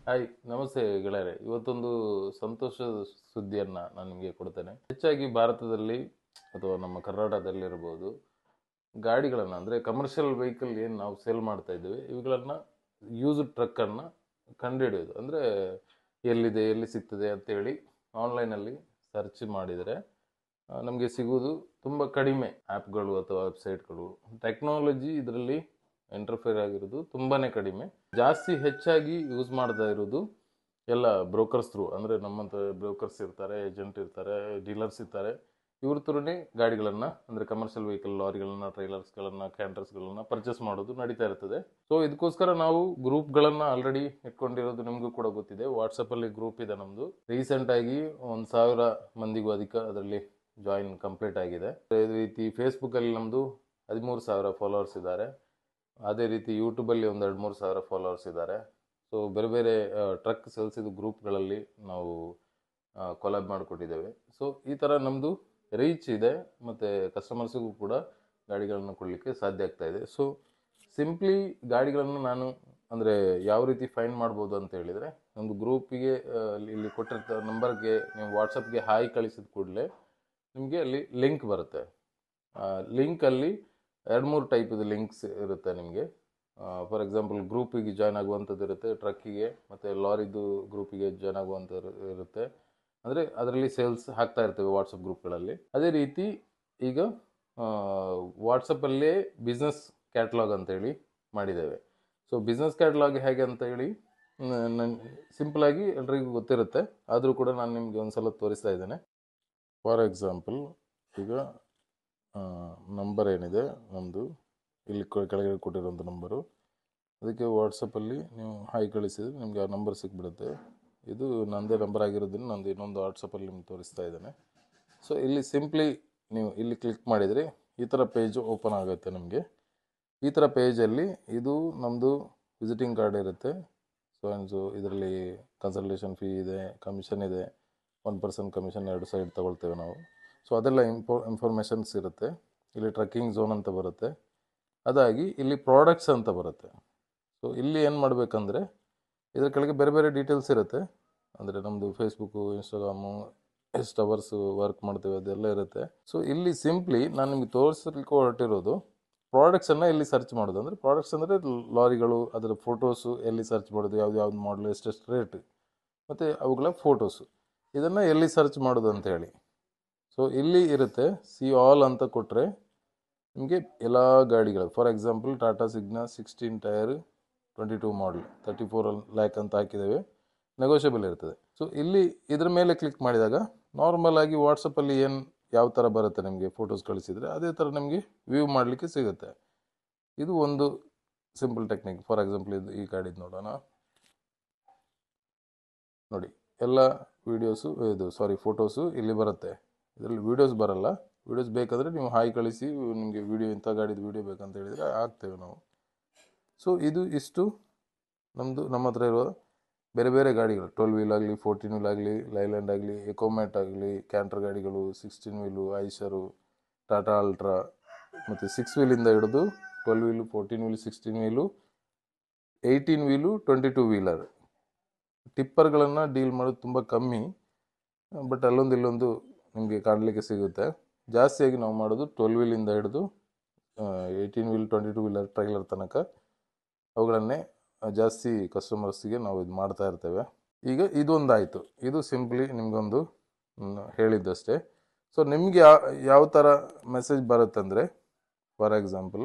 Hi, ನಮಸ್ತೆ ಗೆಳೆಯರೆ. ಇವತ್ತೊಂದು ಸಂತೋಷದ ಸುದ್ದಿಯನ್ನ ನಾನು ನಿಮಗೆ ಕೊಡ್ತೇನೆ. ಹೆಚ್ಚಾಗಿ ಭಾರತದಲ್ಲಿ ಅಥವಾ ನಮ್ಮ ಕರ್ನಾಟಕದಲ್ಲಿರ್ಬೋದು, ಗಾಡಿಗಳನ್ನ ಅಂದ್ರೆ ಕಮರ್ಷಿಯಲ್ ವೆಹಿಕಲ್ ಏನು ನಾವು ಸೇಲ್ ಮಾಡ್ತಾ ಇದ್ದೇವೆ, ಇವುಗಳನ್ನ ಯೂಸ್ಡ್ ಟ್ರಕ್ ಅನ್ನ ಕಂಡುಹಿಡಿಯೋದು ಅಂದ್ರೆ ಎಲ್ಲಿದೆ, ಎಲ್ಲಿ ಸಿಗ್ತದೆ ಅಂತೇಳಿ ಆನ್ಲೈನಲ್ಲಿ ಸರ್ಚ್ ಮಾಡಿದರೆ ನಮಗೆ ಸಿಗುವುದು ತುಂಬ ಕಡಿಮೆ ಆ್ಯಪ್ಗಳು ಅಥವಾ ವೆಬ್ಸೈಟ್ಗಳು. ಟೆಕ್ನಾಲಜಿ ಇದರಲ್ಲಿ ಇಂಟರ್ಫಿಯರ್ ಆಗಿರೋದು ತುಂಬಾನೇ ಕಡಿಮೆ. ಜಾಸ್ತಿ ಹೆಚ್ಚಾಗಿ ಯೂಸ್ ಮಾಡ್ತಾ ಇರೋದು ಎಲ್ಲ ಬ್ರೋಕರ್ಸ್ ಥ್ರೂ, ಅಂದರೆ ನಮ್ಮಂಥ ಬ್ರೋಕರ್ಸ್ ಇರ್ತಾರೆ, ಏಜೆಂಟ್ ಇರ್ತಾರೆ, ಡೀಲರ್ಸ್ ಇರ್ತಾರೆ. ಇವ್ರ ಥ್ರೂನೇ ಗಾಡಿಗಳನ್ನ ಅಂದರೆ ಕಮರ್ಷಿಯಲ್ ವೆಹಿಕಲ್, ಲಾರಿಗಳನ್ನ, ಟ್ರೈಲರ್ಸ್ಗಳನ್ನ, ಕ್ಯಾಂಟರ್ಸ್ಗಳನ್ನ ಪರ್ಚೇಸ್ ಮಾಡೋದು ನಡೀತಾ ಇರ್ತದೆ. ಸೊ ಇದಕ್ಕೋಸ್ಕರ ನಾವು ಗ್ರೂಪ್ಗಳನ್ನ ಆಲ್ರೆಡಿ ಇಟ್ಕೊಂಡಿರೋದು ನಿಮಗೂ ಕೂಡ ಗೊತ್ತಿದೆ. ವಾಟ್ಸಪ್ಪಲ್ಲಿ ಗ್ರೂಪ್ ಇದೆ ನಮ್ಮದು. ರೀಸೆಂಟ್ ಆಗಿ 1,000 ಮಂದಿಗೂ ಅಧಿಕ ಅದರಲ್ಲಿ ಜಾಯಿನ್ ಕಂಪ್ಲೀಟ್ ಆಗಿದೆ. ಅದೇ ರೀತಿ ಫೇಸ್ಬುಕ್ಕಲ್ಲಿ ನಮ್ಮದು 13,000 ಫಾಲೋವರ್ಸ್ ಇದ್ದಾರೆ. ಅದೇ ರೀತಿ ಯೂಟ್ಯೂಬಲ್ಲಿ ಒಂದು 2-3 ಸಾವಿರ ಫಾಲೋವರ್ಸ್ ಇದ್ದಾರೆ. ಸೊ ಬೇರೆ ಬೇರೆ ಟ್ರಕ್ ಸೇಲ್ಸಿದ ಗ್ರೂಪ್ಗಳಲ್ಲಿ ನಾವು ಕೊಲಾಬ್ ಮಾಡಿಕೊಟ್ಟಿದ್ದೇವೆ. ಸೊ ಈ ಥರ ನಮ್ಮದು ರೀಚ್ ಇದೆ, ಮತ್ತು ಕಸ್ಟಮರ್ಸಿಗೂ ಕೂಡ ಗಾಡಿಗಳನ್ನು ಕೊಡಲಿಕ್ಕೆ ಸಾಧ್ಯ ಆಗ್ತಾ ಇದೆ. ಸೊ ಸಿಂಪ್ಲಿ ಗಾಡಿಗಳನ್ನು ನಾನು ಅಂದರೆ ಯಾವ ರೀತಿ ಫೈಂಡ್ ಮಾಡ್ಬೋದು ಅಂತ ಹೇಳಿದರೆ, ಒಂದು ಗ್ರೂಪಿಗೆ ಇಲ್ಲಿ ಕೊಟ್ಟಿರ್ತ ನಂಬರ್ಗೆ ನೀವು ವಾಟ್ಸಪ್ಗೆ ಹಾಯ್ ಕಳಿಸಿದ ಕೂಡಲೇ ನಿಮಗೆ ಅಲ್ಲಿ ಲಿಂಕ್ ಬರುತ್ತೆ. ಲಿಂಕಲ್ಲಿ 2-3 ಟೈಪದ ಲಿಂಕ್ಸ್ ಇರುತ್ತೆ ನಿಮಗೆ. ಫಾರ್ ಎಕ್ಸಾಂಪಲ್ ಗ್ರೂಪಿಗೆ ಜಾಯ್ನ್ ಆಗುವಂಥದ್ದು ಇರುತ್ತೆ, ಟ್ರಕ್ಕಿಗೆ ಮತ್ತು ಲಾರಿದು ಗ್ರೂಪಿಗೆ ಜಾಯ್ನ್ ಆಗುವಂಥದ್ದು ಇರುತ್ತೆ. ಅಂದರೆ ಅದರಲ್ಲಿ ಸೇಲ್ಸ್ ಹಾಕ್ತಾ ಇರ್ತೇವೆ ವಾಟ್ಸಪ್ ಗ್ರೂಪ್ಗಳಲ್ಲಿ. ಅದೇ ರೀತಿ ಈಗ ವಾಟ್ಸಪ್ಪಲ್ಲೇ ಬಿಸ್ನೆಸ್ ಕ್ಯಾಟ್ಲಾಗ್ ಅಂತೇಳಿ ಮಾಡಿದ್ದೇವೆ. ಸೊ ಬಿಸ್ನೆಸ್ ಕ್ಯಾಟ್ಲಾಗ್ ಹೇಗೆ ಅಂತ ಹೇಳಿ ಸಿಂಪಲಾಗಿ ಎಲ್ರಿಗೂ ಗೊತ್ತಿರುತ್ತೆ, ಆದರೂ ಕೂಡ ನಾನು ನಿಮಗೆ ಒಂದು ಸಲ ತೋರಿಸ್ತಾ ಇದ್ದೇನೆ. ಫಾರ್ ಎಕ್ಸಾಂಪಲ್ ಈಗ ನಂಬರ್ ಏನಿದೆ ನಮ್ಮದು, ಇಲ್ಲಿ ಕೆಳಗಡೆ ಕೊಟ್ಟಿರೋಂಥ ನಂಬರು, ಅದಕ್ಕೆ ವಾಟ್ಸಪ್ಪಲ್ಲಿ ನೀವು ಹಾಯ್ ಕಳಿಸಿದರೆ ನಿಮಗೆ ಆ ನಂಬರ್ ಸಿಕ್ಬಿಡುತ್ತೆ. ಇದು ನನ್ನದೇ ನಂಬರ್ ಆಗಿರೋದ್ರಿಂದ ನಂದು ಇನ್ನೊಂದು ವಾಟ್ಸಪ್ಪಲ್ಲಿ ನಿಮ್ಗೆ ತೋರಿಸ್ತಾ ಇದ್ದೇನೆ. ಸೊ ಇಲ್ಲಿ ಸಿಂಪ್ಲಿ ನೀವು ಇಲ್ಲಿ ಕ್ಲಿಕ್ ಮಾಡಿದರೆ ಈ ಥರ ಪೇಜು ಓಪನ್ ಆಗುತ್ತೆ ನಿಮಗೆ. ಈ ಥರ ಪೇಜಲ್ಲಿ ಇದು ನಮ್ಮದು ವಿಸಿಟಿಂಗ್ ಕಾರ್ಡ್ ಇರುತ್ತೆ. ಸೊ ಇದರಲ್ಲಿ ಕನ್ಸಲ್ಟೇಷನ್ ಫೀ ಇದೆ, ಕಮಿಷನ್ ಇದೆ, 1% ಕಮಿಷನ್ 2 ಸೈಡ್ ತಗೊಳ್ತೇವೆ ನಾವು. ಸೊ ಅದೆಲ್ಲ ಇನ್ಫಾರ್ಮೇಷನ್ಸ್ ಇರುತ್ತೆ. ಇಲ್ಲಿ ಟ್ರಕ್ಕಿಂಗ್ ಝೋನ್ ಅಂತ ಬರುತ್ತೆ. ಅದಾಗಿ ಇಲ್ಲಿ ಪ್ರಾಡಕ್ಟ್ಸ್ ಅಂತ ಬರುತ್ತೆ. ಸೊ ಇಲ್ಲಿ ಏನು ಮಾಡಬೇಕಂದ್ರೆ ಇದರ ಕೆಳಗೆ ಬೇರೆ ಬೇರೆ ಡೀಟೇಲ್ಸ್ ಇರುತ್ತೆ. ಅಂದರೆ ನಮ್ಮದು ಫೇಸ್ಬುಕ್ಕು, ಇನ್ಸ್ಟಾಗ್ರಾಮು, ಎಷ್ಟು ಅವರ್ಸು ವರ್ಕ್ ಮಾಡ್ತೇವೆ ಅದೆಲ್ಲ ಇರುತ್ತೆ. ಸೊ ಇಲ್ಲಿ ಸಿಂಪ್ಲಿ ನಾನು ನಿಮಗೆ ತೋರಿಸಲಿಕ್ಕೆ ಹೊರಟಿರೋದು ಪ್ರಾಡಕ್ಟ್ಸನ್ನು ಇಲ್ಲಿ ಸರ್ಚ್ ಮಾಡೋದು. ಅಂದರೆ ಪ್ರಾಡಕ್ಟ್ಸ್ ಅಂದರೆ ಲಾರಿಗಳು, ಅದರ ಫೋಟೋಸು ಎಲ್ಲಿ ಸರ್ಚ್ ಮಾಡೋದು, ಯಾವ್ದು ಮಾಡಲು, ಎಷ್ಟೆಷ್ಟು ರೇಟ್, ಮತ್ತು ಅವುಗಳ ಫೋಟೋಸು, ಇದನ್ನು ಎಲ್ಲಿ ಸರ್ಚ್ ಮಾಡೋದು ಅಂತ ಹೇಳಿ. ಸೊ ಇಲ್ಲಿ ಇರುತ್ತೆ ಸಿ ಆಲ್ ಅಂತ ಕೊಟ್ಟರೆ ನಿಮಗೆ ಎಲ್ಲ ಗಾಡಿಗಳು, for example Tata Signa 16 tyre 22 model 34 lakh ಅಂತ ಹಾಕಿದ್ದೇವೆ, ನೆಗೋಷಿಯಬಲ್ ಇರ್ತದೆ. ಸೊ ಇಲ್ಲಿ ಇದ್ರ ಮೇಲೆ ಕ್ಲಿಕ್ ಮಾಡಿದಾಗ ನಾರ್ಮಲ್ ಆಗಿ ವಾಟ್ಸಪ್ಪಲ್ಲಿ ಯಾವ ಥರ ಬರುತ್ತೆ ನಿಮಗೆ ಫೋಟೋಸ್ ಕಳಿಸಿದರೆ ಅದೇ ಥರ ನಿಮಗೆ ವ್ಯೂ ಮಾಡಲಿಕ್ಕೆ ಸಿಗುತ್ತೆ. ಇದು ಒಂದು ಸಿಂಪಲ್ ಟೆಕ್ನಿಕ್. ಫಾರ್ ಎಕ್ಸಾಂಪಲ್ ಈ ಗಾಡಿದು ನೋಡೋಣ. ನೋಡಿ, ಎಲ್ಲ ಫೋಟೋಸು ಇಲ್ಲಿ ಬರುತ್ತೆ. ಇದರಲ್ಲಿ ವೀಡಿಯೋಸ್ ಬರಲ್ಲ. ವೀಡಿಯೋಸ್ ಬೇಕಾದರೆ ನೀವು ಹಾಯ್ ಕಳಿಸಿ, ನಿಮಗೆ ವೀಡಿಯೋ ಇಂಥ ಗಾಡಿದು ವೀಡಿಯೋ ಬೇಕಂತ ಹೇಳಿದರೆ ಹಾಕ್ತೇವೆ ನಾವು. ಸೊ ಇಷ್ಟು ನಮ್ಮ ಹತ್ರ ಇರುವ ಬೇರೆ ಬೇರೆ ಗಾಡಿಗಳು, 12 ವೀಲ್ ಆಗಲಿ, 14 ವೀಲ್ ಆಗಲಿ, ಲೈಲ್ಯಾಂಡ್ ಆಗಲಿ, ಎಕೋಮ್ಯಾಟ್ ಆಗಲಿ, ಕ್ಯಾಂಟರ್ ಗಾಡಿಗಳು, 16 ವೀಲು, ಐಷರು, ಟಾಟಾ ಅಲ್ಟ್ರಾ, ಮತ್ತು 6 ವೀಲಿಂದ ಹಿಡಿದು 12 wheel, 14 wheel, 16 wheel, 18 wheel, 22 wheeler. ಟಿಪ್ಪರ್ಗಳನ್ನು ಡೀಲ್ ಮಾಡೋದು ತುಂಬ ಕಮ್ಮಿ, ಬಟ್ ಅಲ್ಲೊಂದು ಇಲ್ಲೊಂದು ನಿಮಗೆ ಕಾಣಲಿಕ್ಕೆ ಸಿಗುತ್ತೆ. ಜಾಸ್ತಿಯಾಗಿ ನಾವು ಮಾಡೋದು 12 ವೀಲಿಂದ ಹಿಡಿದು 18 ವೀಲ್, 22 ವೀಲರ್ ಟ್ರೈಲರ್ ತನಕ ಅವುಗಳನ್ನೇ ಜಾಸ್ತಿ ಕಸ್ಟಮರ್ಸಿಗೆ ನಾವು ಇದು ಮಾಡ್ತಾ ಇರ್ತೇವೆ. ಈಗ ಇದೊಂದಾಯಿತು, ಇದು ಸಿಂಪ್ಲಿ ನಿಮಗೊಂದು ಹೇಳಿದ್ದಷ್ಟೇ. ಸೊ ನಿಮಗೆ ಯಾವ ಥರ ಮೆಸೇಜ್ ಬರುತ್ತಂದರೆ, ಫಾರ್ ಎಕ್ಸಾಂಪಲ್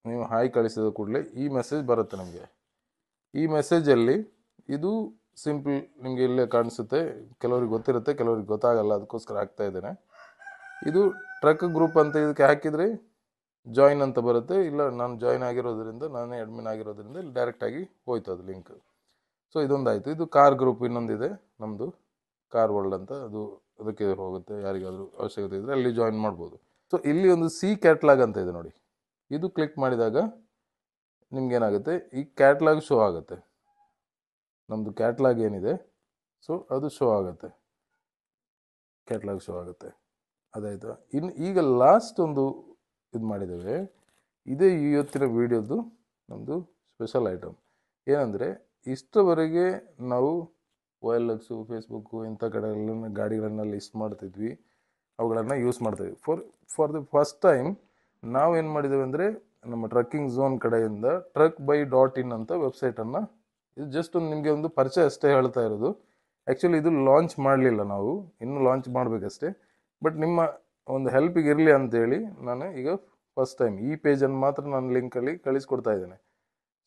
ನೀವು ಹಾಯ್ ಕಳಿಸಿದ ಕೂಡಲೇ ಈ ಮೆಸೇಜ್ ಬರುತ್ತೆ ನಮಗೆ. ಈ ಮೆಸೇಜಲ್ಲಿ ಇದು ಸಿಂಪಲ್ ನಿಮಗೆ ಇಲ್ಲೇ ಕಾಣಿಸುತ್ತೆ. ಕೆಲವ್ರಿಗೆ ಗೊತ್ತಿರುತ್ತೆ, ಕೆಲವ್ರಿಗೆ ಗೊತ್ತಾಗಲ್ಲ, ಅದಕ್ಕೋಸ್ಕರ ಹಾಕ್ತಾ ಇದ್ದೇನೆ. ಇದು ಟ್ರಕ್ ಗ್ರೂಪ್ ಅಂತ ಇದಕ್ಕೆ ಹಾಕಿದರೆ ಜಾಯಿನ್ ಅಂತ ಬರುತ್ತೆ. ಇಲ್ಲ, ನಾನು ಜಾಯಿನ್ ಆಗಿರೋದ್ರಿಂದ, ನಾನೇ ಅಡ್ಮಿನ್ ಆಗಿರೋದ್ರಿಂದ ಇಲ್ಲಿ ಡೈರೆಕ್ಟಾಗಿ ಹೋಯ್ತು ಅದು ಲಿಂಕ್. ಸೊ ಇದೊಂದಾಯಿತು. ಇದು ಕಾರ್ ಗ್ರೂಪ್ ಇನ್ನೊಂದಿದೆ ನಮ್ಮದು, ಕಾರ್ ವರ್ಲ್ಡ್ ಅಂತ, ಅದಕ್ಕೆ ಹೋಗುತ್ತೆ. ಯಾರಿಗಾದರೂ ಅವಶ್ಯಕತೆ ಇದ್ದರೆ ಅಲ್ಲಿ ಜಾಯಿನ್ ಮಾಡ್ಬೋದು. ಸೊ ಇಲ್ಲಿ ಒಂದು ಸಿ ಕ್ಯಾಟ್ಲಾಗ್ ಅಂತ ಇದೆ ನೋಡಿ. ಇದು ಕ್ಲಿಕ್ ಮಾಡಿದಾಗ ನಿಮ್ಗೇನಾಗುತ್ತೆ, ಈ ಕ್ಯಾಟ್ಲಾಗ್ ಶೋ ಆಗುತ್ತೆ. ನಮ್ಮದು ಕ್ಯಾಟ್ಲಾಗ್ ಏನಿದೆ ಸೊ ಅದು ಶೋ ಆಗುತ್ತೆ, ಕ್ಯಾಟ್ಲಾಗ್ ಶೋ ಆಗುತ್ತೆ. ಅದಾಯಿತು. ಈಗ ಲಾಸ್ಟ್ ಒಂದು ಇದು ಮಾಡಿದ್ದೇವೆ, ಇದೇ ಇವತ್ತಿನ ವಿಡಿಯೋದು ನಮ್ಮದು ಸ್ಪೆಷಲ್ ಐಟಮ್ ಏನಂದರೆ, ಇಷ್ಟರವರೆಗೆ ನಾವು OLX, ಫೇಸ್ಬುಕ್ಕು ಇಂಥ ಕಡೆಗಳನ್ನ ಗಾಡಿಗಳನ್ನು ಲಿಸ್ಟ್ ಮಾಡ್ತಿದ್ವಿ, ಅವುಗಳನ್ನು ಯೂಸ್ ಮಾಡ್ತಾಯಿದ್ವಿ. ಫಾರ್ ದಿ ಫಸ್ಟ್ ಟೈಮ್ ನಾವೇನು ಮಾಡಿದ್ದೇವೆ ಅಂದರೆ, ನಮ್ಮ ಟ್ರಕ್ಕಿಂಗ್ ಝೋನ್ ಕಡೆಯಿಂದ truckbuy.in ಅಂತ ವೆಬ್ಸೈಟನ್ನು, ಇದು ಜಸ್ಟ್ ಒಂದು ನಿಮಗೆ ಒಂದು ಪರಿಚಯ ಅಷ್ಟೇ ಹೇಳ್ತಾ ಇರೋದು. ಆ್ಯಕ್ಚುಲಿ ಇದು ಲಾಂಚ್ ಮಾಡಲಿಲ್ಲ, ನಾವು ಇನ್ನೂ ಲಾಂಚ್ ಮಾಡಬೇಕಷ್ಟೇ. ಬಟ್ ನಿಮ್ಮ ಒಂದು ಹೆಲ್ಪಿಗೆ ಇರಲಿ ಅಂತೇಳಿ ನಾನು ಈಗ ಫಸ್ಟ್ ಟೈಮ್ ಈ ಪೇಜನ್ನು ಮಾತ್ರ ನಾನು ಲಿಂಕಲ್ಲಿ ಕಳಿಸ್ಕೊಡ್ತಾ ಇದ್ದೇನೆ.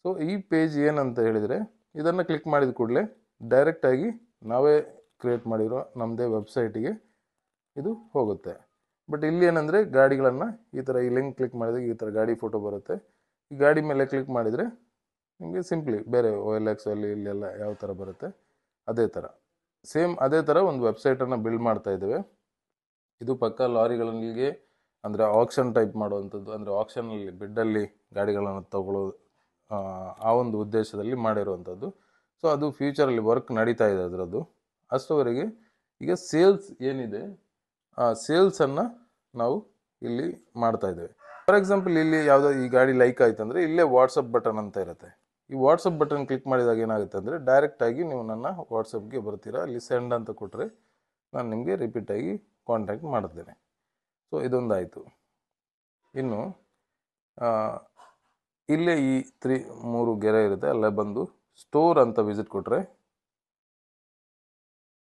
ಸೊ ಈ ಪೇಜ್ ಏನಂತ ಹೇಳಿದರೆ, ಇದನ್ನು ಕ್ಲಿಕ್ ಮಾಡಿದ ಕೂಡಲೇ ಡೈರೆಕ್ಟಾಗಿ ನಾವೇ ಕ್ರಿಯೇಟ್ ಮಾಡಿರೋ ನಮ್ಮದೇ ವೆಬ್ಸೈಟಿಗೆ ಇದು ಹೋಗುತ್ತೆ. ಬಟ್ ಇಲ್ಲಿ ಏನಂದರೆ, ಗಾಡಿಗಳನ್ನು ಈ ಥರ ಈ ಲಿಂಕ್ ಕ್ಲಿಕ್ ಮಾಡಿದಾಗ ಈ ಥರ ಗಾಡಿ ಫೋಟೋ ಬರುತ್ತೆ. ಈ ಗಾಡಿ ಮೇಲೆ ಕ್ಲಿಕ್ ಮಾಡಿದರೆ ನಿಮಗೆ ಸಿಂಪ್ಲಿ ಬೇರೆ OLX ಅಲ್ಲಿ ಇಲ್ಲೆಲ್ಲ ಯಾವ ಥರ ಬರುತ್ತೆ ಅದೇ ಥರ ಸೇಮ್ ಅದೇ ಥರ ಒಂದು ವೆಬ್ಸೈಟನ್ನು ಬಿಲ್ಡ್ ಮಾಡ್ತಾ ಇದ್ದೇವೆ. ಇದು ಪಕ್ಕ ಲಾರಿಗಳಿಗೆ ಅಂದರೆ ಆಕ್ಷನ್ ಟೈಪ್ ಮಾಡುವಂಥದ್ದು, ಅಂದರೆ ಆಕ್ಷನಲ್ಲಿ ಬಿಡ್ಡಲ್ಲಿ ಗಾಡಿಗಳನ್ನು ತಗೊಳ್ಳೋದು, ಆ ಒಂದು ಉದ್ದೇಶದಲ್ಲಿ ಮಾಡಿರುವಂಥದ್ದು. ಸೊ ಅದು ಫ್ಯೂಚರಲ್ಲಿ ವರ್ಕ್ ನಡೀತಾ ಇದೆ ಅದರದ್ದು. ಅಷ್ಟರವರೆಗೆ ಈಗ ಸೇಲ್ಸ್ ಏನಿದೆ, ಆ ಸೇಲ್ಸನ್ನು ನಾವು ಇಲ್ಲಿ ಮಾಡ್ತಾ ಇದ್ದೇವೆ. ಫಾರ್ ಎಕ್ಸಾಂಪಲ್ ಇಲ್ಲಿ ಯಾವುದೋ ಈ ಗಾಡಿ ಲೈಕ್ ಆಯ್ತು ಅಂದರೆ ಇಲ್ಲೇ ವಾಟ್ಸಪ್ ಬಟನ್ ಅಂತ ಇರುತ್ತೆ. ಈ ವಾಟ್ಸಪ್ ಬಟನ್ ಕ್ಲಿಕ್ ಮಾಡಿದಾಗ ಏನಾಗುತ್ತೆ ಅಂದರೆ, ಡೈರೆಕ್ಟಾಗಿ ನೀವು ನನ್ನ ವಾಟ್ಸಪ್ಗೆ ಬರ್ತೀರಾ, ಅಲ್ಲಿ ಸೆಂಡ್ ಅಂತ ಕೊಟ್ಟರೆ ನಾನು ನಿಮಗೆ ರಿಪೀಟಾಗಿ ಕಾಂಟ್ಯಾಕ್ಟ್ ಮಾಡ್ತೇನೆ. ಸೊ ಇದೊಂದಾಯಿತು. ಇನ್ನು ಇಲ್ಲೇ ಈ 3 ಗೆರೆ ಇರುತ್ತೆ, ಅಲ್ಲೇ ಬಂದು ಸ್ಟೋರ್ ಅಂತ ವಿಸಿಟ್ ಕೊಟ್ಟರೆ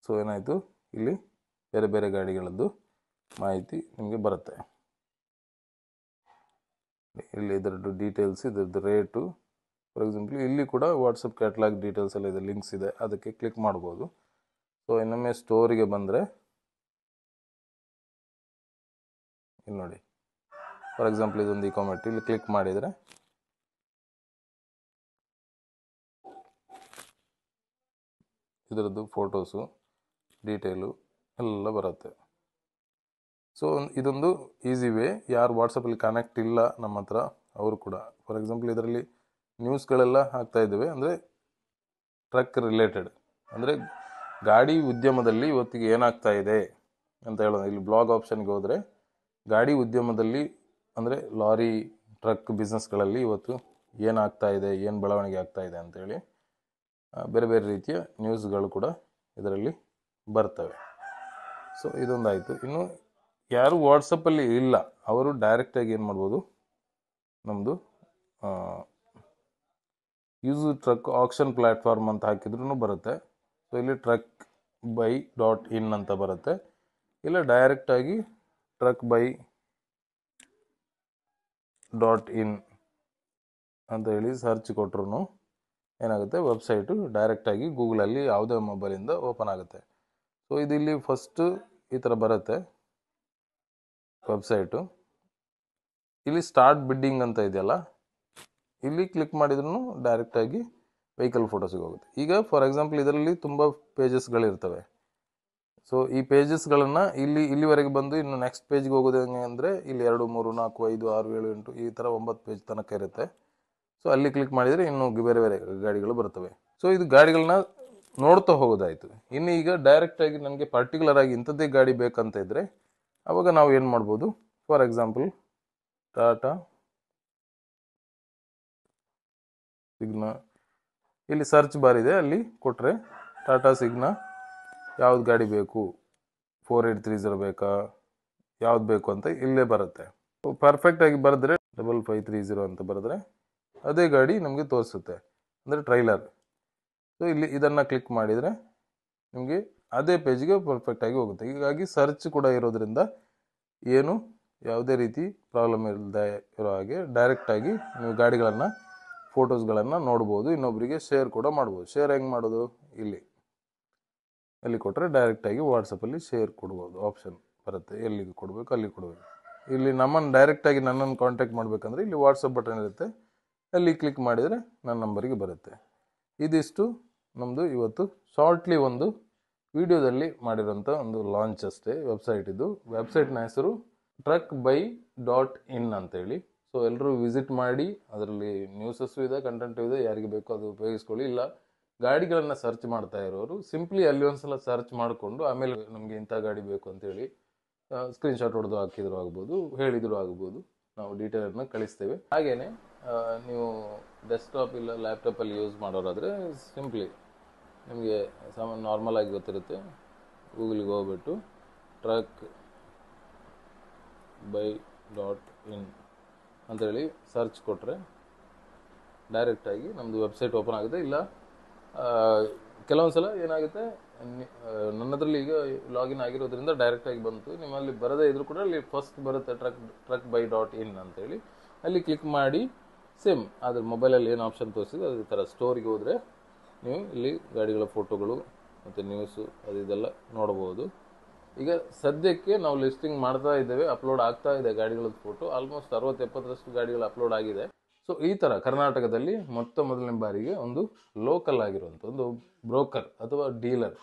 ಸೊ ಏನಾಯಿತು, ಇಲ್ಲಿ ಬೇರೆ ಬೇರೆ ಗಾಡಿಗಳದ್ದು ಮಾಹಿತಿ ನಿಮಗೆ ಬರುತ್ತೆ. ಇಲ್ಲಿ ಇದರದ್ದು ಡೀಟೇಲ್ಸ್, ಇದರದ್ದು ರೇಟು, ಫಾರ್ ಎಕ್ಸಾಂಪಲ್ ಇಲ್ಲಿ ಕೂಡ ವಾಟ್ಸಪ್ ಕ್ಯಾಟ್ಲಾಗ್ ಡೀಟೇಲ್ಸ್ ಎಲ್ಲ ಇದೆ, ಲಿಂಕ್ಸ್ ಇದೆ, ಅದಕ್ಕೆ ಕ್ಲಿಕ್ ಮಾಡ್ಬೋದು. ಸೊ ಇನ್ನೊಮ್ಮೆ ಸ್ಟೋರಿಗೆ ಬಂದರೆ ಇಲ್ಲಿ ನೋಡಿ, ಫಾರ್ ಎಕ್ಸಾಂಪಲ್ ಇದೊಂದು ಇಕಾಮೆಟ್, ಇಲ್ಲಿ ಕ್ಲಿಕ್ ಮಾಡಿದರೆ ಇದರದ್ದು ಫೋಟೋಸು ಡೀಟೇಲು ಎಲ್ಲ ಬರುತ್ತೆ. ಸೊ ಇದೊಂದು ಈಸಿ ವೇ. ಯಾರು ವಾಟ್ಸಪ್ಪಲ್ಲಿ ಕನೆಕ್ಟ್ ಇಲ್ಲ ನಮ್ಮ ಹತ್ರ ಅವರು ಕೂಡ, ಫಾರ್ ಎಕ್ಸಾಂಪಲ್ ಇದರಲ್ಲಿ ನ್ಯೂಸ್ಗಳೆಲ್ಲ ಹಾಕ್ತಾ ಇದ್ದೇವೆ, ಅಂದರೆ ಟ್ರಕ್ ರಿಲೇಟೆಡ್, ಅಂದರೆ ಗಾಡಿ ಉದ್ಯಮದಲ್ಲಿ ಇವತ್ತಿಗೆ ಏನಾಗ್ತಾ ಇದೆ ಅಂತ ಹೇಳೋದು. ಇಲ್ಲಿ ಬ್ಲಾಗ್ ಆಪ್ಷನ್ಗೆ ಹೋದರೆ ಗಾಡಿ ಉದ್ಯಮದಲ್ಲಿ ಅಂದರೆ ಲಾರಿ ಟ್ರಕ್ ಬಿಸ್ನೆಸ್ಗಳಲ್ಲಿ ಇವತ್ತು ಏನಾಗ್ತಾ ಇದೆ, ಏನು ಬೆಳವಣಿಗೆ ಆಗ್ತಾ ಇದೆ ಅಂತೇಳಿ ಬೇರೆ ಬೇರೆ ರೀತಿಯ ನ್ಯೂಸ್ಗಳು ಕೂಡ ಇದರಲ್ಲಿ ಬರ್ತವೆ. ಸೊ ಇದೊಂದಾಯಿತು. ಇನ್ನು ಯಾರು ವಾಟ್ಸಪ್ಪಲ್ಲಿ ಇಲ್ಲ ಅವರು ಡೈರೆಕ್ಟಾಗಿ ಏನು ಮಾಡ್ಬೋದು, ನಮ್ಮದು ಯೂಸ್ ಟ್ರಕ್ ಆಕ್ಷನ್ ಪ್ಲ್ಯಾಟ್ಫಾರ್ಮ್ ಅಂತ ಹಾಕಿದ್ರೂ ಬರುತ್ತೆ. ಸೊ ಇಲ್ಲಿ truckbuy.in ಅಂತ ಬರುತ್ತೆ. ಇಲ್ಲ ಡೈರೆಕ್ಟಾಗಿ truckbuy.in ಅಂತ ಹೇಳಿ ಸರ್ಚ್ ಕೊಟ್ಟರು ಏನಾಗುತ್ತೆ, ವೆಬ್ಸೈಟು ಡೈರೆಕ್ಟಾಗಿ ಗೂಗಲಲ್ಲಿ ಯಾವುದೇ ಮೊಬೈಲಿಂದ ಓಪನ್ ಆಗುತ್ತೆ. ಸೊ ಇದು ಇಲ್ಲಿ ಫಸ್ಟು ಈ ಥರ ಬರುತ್ತೆ ವೆಬ್ಸೈಟು. ಇಲ್ಲಿ ಸ್ಟಾರ್ಟ್ ಬಿಡ್ಡಿಂಗ್ ಅಂತ ಇದೆಯಲ್ಲ, ಇಲ್ಲಿ ಕ್ಲಿಕ್ ಮಾಡಿದ್ರೂ ಡೈರೆಕ್ಟಾಗಿ ವೆಹಿಕಲ್ ಫೋಟೋಸಿಗೆ ಹೋಗುತ್ತೆ. ಈಗ ಫಾರ್ ಎಕ್ಸಾಂಪಲ್ ಇದರಲ್ಲಿ ತುಂಬ ಪೇಜಸ್ಗಳಿರ್ತವೆ. ಸೊ ಈ ಪೇಜಸ್ಗಳನ್ನು ಇಲ್ಲಿವರೆಗೆ ಬಂದು ಇನ್ನು ನೆಕ್ಸ್ಟ್ ಪೇಜ್ಗೆ ಹೋಗೋದು ಹೆಂಗೆ ಅಂದರೆ, ಇಲ್ಲಿ 2, 3, 4, 5, 6, 7, 8 ಈ ಥರ 9 ಪೇಜ್ ತನಕ ಇರುತ್ತೆ. ಸೊ ಅಲ್ಲಿ ಕ್ಲಿಕ್ ಮಾಡಿದರೆ ಇನ್ನೂ ಬೇರೆ ಬೇರೆ ಗಾಡಿಗಳು ಬರ್ತವೆ. ಸೊ ಇದು ಗಾಡಿಗಳನ್ನ ನೋಡ್ತಾ ಹೋಗೋದಾಯಿತು. ಇನ್ನು ಈಗ ಡೈರೆಕ್ಟಾಗಿ ನನಗೆ ಪರ್ಟಿಕ್ಯುಲರ್ ಆಗಿ ಇಂಥದ್ದೇ ಗಾಡಿ ಬೇಕಂತ ಇದ್ದರೆ ಅವಾಗ ನಾವು ಏನು ಮಾಡ್ಬೋದು, ಫಾರ್ ಎಕ್ಸಾಂಪಲ್ ಟಾಟಾ ಸಿಗ್ನಾ, ಇಲ್ಲಿ ಸರ್ಚ್ ಬಾರ್ ಇದೆ, ಅಲ್ಲಿ ಕೊಟ್ಟರೆ ಟಾಟಾ ಸಿಗ್ನಾ ಯಾವ್ದು ಗಾಡಿ ಬೇಕು, 4830 ಬೇಕಾ, ಯಾವ್ದು ಬೇಕು ಅಂತ ಇಲ್ಲೇ ಬರುತ್ತೆ. ಪರ್ಫೆಕ್ಟಾಗಿ ಬರೆದ್ರೆ 5530 ಅಂತ ಬರೆದ್ರೆ ಅದೇ ಗಾಡಿ ನಮಗೆ ತೋರಿಸುತ್ತೆ, ಅಂದರೆ ಟ್ರೈಲರ್. ಸೊ ಇಲ್ಲಿ ಇದನ್ನು ಕ್ಲಿಕ್ ಮಾಡಿದರೆ ನಿಮಗೆ ಅದೇ ಪೇಜ್ಗೆ ಪರ್ಫೆಕ್ಟಾಗಿ ಹೋಗುತ್ತೆ. ಹೀಗಾಗಿ ಸರ್ಚ್ ಕೂಡ ಇರೋದ್ರಿಂದ ಏನು ಯಾವುದೇ ರೀತಿ ಪ್ರಾಬ್ಲಮ್ ಇಲ್ಲದೆ ಇರೋ ಹಾಗೆ ಡೈರೆಕ್ಟಾಗಿ ನೀವು ಗಾಡಿಗಳನ್ನು ಫೋಟೋಸ್ಗಳನ್ನು ನೋಡ್ಬೋದು, ಇನ್ನೊಬ್ಬರಿಗೆ ಶೇರ್ ಕೂಡ ಮಾಡ್ಬೋದು. ಶೇರ್ ಹೆಂಗೆ ಮಾಡೋದು, ಇಲ್ಲಿ ಕೊಟ್ಟರೆ ಡೈರೆಕ್ಟಾಗಿ ವಾಟ್ಸಪ್ಪಲ್ಲಿ ಶೇರ್ ಕೊಡ್ಬೋದು, ಆಪ್ಷನ್ ಬರುತ್ತೆ, ಎಲ್ಲಿಗೆ ಕೊಡಬೇಕು ಅಲ್ಲಿ ಕೊಡಬೇಕು. ಇಲ್ಲಿ ನಮ್ಮನ್ನು ಡೈರೆಕ್ಟಾಗಿ ನನ್ನನ್ನು ಕಾಂಟ್ಯಾಕ್ಟ್ ಮಾಡಬೇಕಂದ್ರೆ ಇಲ್ಲಿ ವಾಟ್ಸಪ್ ಬಟನ್ ಇರುತ್ತೆ, ಅಲ್ಲಿ ಕ್ಲಿಕ್ ಮಾಡಿದರೆ ನನ್ನ ನಂಬರಿಗೆ ಬರುತ್ತೆ. ಇದಿಷ್ಟು ನಮ್ಮದು ಇವತ್ತು ಶಾರ್ಟ್ಲಿ ಒಂದು ವಿಡಿಯೋದಲ್ಲಿ ಮಾಡಿರೋಂಥ ಒಂದು ಲಾಂಚ್ ಅಷ್ಟೇ ವೆಬ್ಸೈಟ್. ಇದು ವೆಬ್ಸೈಟ್ನ ಹೆಸರು truckbuy.in ಅಂತೇಳಿ. ಸೊ ಎಲ್ಲರೂ ವಿಸಿಟ್ ಮಾಡಿ, ಅದರಲ್ಲಿ ನ್ಯೂಸಸ್ಸು ಇದೆ, ಕಂಟೆಂಟು ಇದೆ, ಯಾರಿಗೆ ಬೇಕೋ ಅದು ಉಪಯೋಗಿಸ್ಕೊಳ್ಳಿ. ಇಲ್ಲ ಗಾಡಿಗಳನ್ನು ಸರ್ಚ್ ಮಾಡ್ತಾ ಇರೋರು ಸಿಂಪ್ಲಿ ಅಲ್ಲಿ ಒಂದ್ಸಲ ಸರ್ಚ್ ಮಾಡಿಕೊಂಡು ಆಮೇಲೆ ನಮಗೆ ಇಂಥ ಗಾಡಿ ಬೇಕು ಅಂತೇಳಿ ಸ್ಕ್ರೀನ್ಶಾಟ್ ಹೊಡೆದು ಹಾಕಿದ್ರು ಆಗ್ಬೋದು, ಹೇಳಿದ್ರು ಆಗ್ಬೋದು. ನಾವು ಡೀಟೇಲನ್ನು ಕಳಿಸ್ತೇವೆ. ಹಾಗೆಯೇ ನೀವು ಡೆಸ್ಕ್ಟಾಪ್ ಇಲ್ಲ ಲ್ಯಾಪ್ಟಾಪಲ್ಲಿ ಯೂಸ್ ಮಾಡೋರಾದರೆ ಸಿಂಪ್ಲಿ ನಿಮಗೆ ನಾರ್ಮಲ್ ಆಗಿ ಗೊತ್ತಿರುತ್ತೆ, ಗೂಗಲ್ಗೆ ಹೋಗ್ಬಿಟ್ಟು truckbuy.in ಅಂತೇಳಿ ಸರ್ಚ್ ಕೊಟ್ಟರೆ ಡೈರೆಕ್ಟಾಗಿ ನಮ್ಮದು ವೆಬ್ಸೈಟ್ ಓಪನ್ ಆಗುತ್ತೆ. ಇಲ್ಲ ಕೆಲವೊಂದು ಸಲ ಏನಾಗುತ್ತೆ, ನನ್ನ ಹತ್ರಲ್ಲಿ ಈಗ ಲಾಗಿನ್ ಆಗಿರೋದ್ರಿಂದ ಡೈರೆಕ್ಟಾಗಿ ಬಂತು. ನಿಮ್ಮಲ್ಲಿ ಬರದೇ ಇದ್ರೂ ಕೂಡ ಅಲ್ಲಿ ಫಸ್ಟ್ ಬರುತ್ತೆ truckbuy.in ಅಂತೇಳಿ, ಅಲ್ಲಿ ಕ್ಲಿಕ್ ಮಾಡಿ ಸೇಮ್ ಅದ್ರ ಮೊಬೈಲಲ್ಲಿ ಏನು ಆಪ್ಷನ್ ತೋರಿಸಿದೆ ಅದೇ ಥರ ಸ್ಟೋರಿಗೆ ಹೋದರೆ ನೀವು ಇಲ್ಲಿ ಗಾಡಿಗಳ ಫೋಟೋಗಳು ಮತ್ತು ನ್ಯೂಸು ಇದೆಲ್ಲ ನೋಡ್ಬೋದು. ಈಗ ಸದ್ಯಕ್ಕೆ ನಾವು ಲಿಸ್ಟಿಂಗ್ ಮಾಡ್ತಾ ಇದ್ದೇವೆ, ಅಪ್ಲೋಡ್ ಆಗ್ತಾ ಇದೆ ಗಾಡಿಗಳದ್ದು ಫೋಟೋ. ಆಲ್ಮೋಸ್ಟ್ 60-70 ಗಾಡಿಗಳು ಅಪ್ಲೋಡ್ ಆಗಿದೆ. ಸೊ ಈ ಥರ ಕರ್ನಾಟಕದಲ್ಲಿ ಮೊದಲನೇ ಬಾರಿಗೆ ಒಂದು ಲೋಕಲ್ ಆಗಿರುವಂಥ ಒಂದು ಬ್ರೋಕರ್ ಅಥವಾ ಡೀಲರ್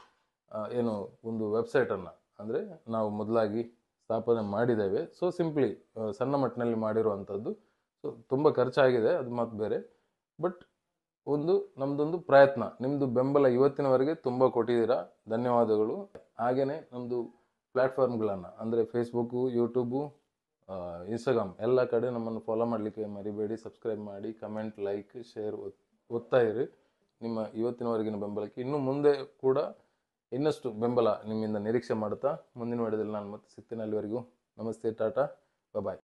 ಏನು ಒಂದು ವೆಬ್ಸೈಟನ್ನು ಅಂದರೆ ನಾವು ಮೊದಲಾಗಿ ಸ್ಥಾಪನೆ ಮಾಡಿದ್ದೇವೆ. ಸೊ ಸಿಂಪ್ಲಿ ಸಣ್ಣ ಮಟ್ಟಿನಲ್ಲಿ ಮಾಡಿರುವಂಥದ್ದು. ಸೊ ತುಂಬ ಖರ್ಚಾಗಿದೆ, ಅದು ಮಾತು ಬೇರೆ. ಬಟ್ ನಮ್ಮದೊಂದು ಪ್ರಯತ್ನ, ನಿಮ್ಮದು ಬೆಂಬಲ ಇವತ್ತಿನವರೆಗೆ ತುಂಬ ಕೊಟ್ಟಿದ್ದೀರಾ, ಧನ್ಯವಾದಗಳು. ಹಾಗೆಯೇ ನಮ್ಮದು ಪ್ಲ್ಯಾಟ್ಫಾರ್ಮ್ಗಳನ್ನು ಅಂದರೆ ಫೇಸ್ಬುಕ್ಕು, ಯೂಟ್ಯೂಬು, ಇನ್ಸ್ಟಾಗ್ರಾಮ್ ಎಲ್ಲ ಕಡೆ ನಮ್ಮನ್ನು ಫಾಲೋ ಮಾಡಲಿಕ್ಕೆ ಮರಿಬೇಡಿ. ಸಬ್ಸ್ಕ್ರೈಬ್ ಮಾಡಿ, ಕಮೆಂಟ್, ಲೈಕ್, ಶೇರ್ ಒತ್ತಾ ಇರಿ. ನಿಮ್ಮ ಇವತ್ತಿನವರೆಗಿನ ಬೆಂಬಲಕ್ಕೆ ಇನ್ನು ಮುಂದೆ ಕೂಡ ಇನ್ನಷ್ಟು ಬೆಂಬಲ ನಿಮ್ಮಿಂದ ನಿರೀಕ್ಷೆ ಮಾಡ್ತಾ ಮುಂದಿನ ವಿಡಿಯೋದಲ್ಲಿ ನಾನು ಮತ್ತೆ ಸಿಗ್ತೇನೆ. ಅಲ್ಲಿವರೆಗೂ ನಮಸ್ತೆ, ಟಾಟಾ, ಬಾಯ್.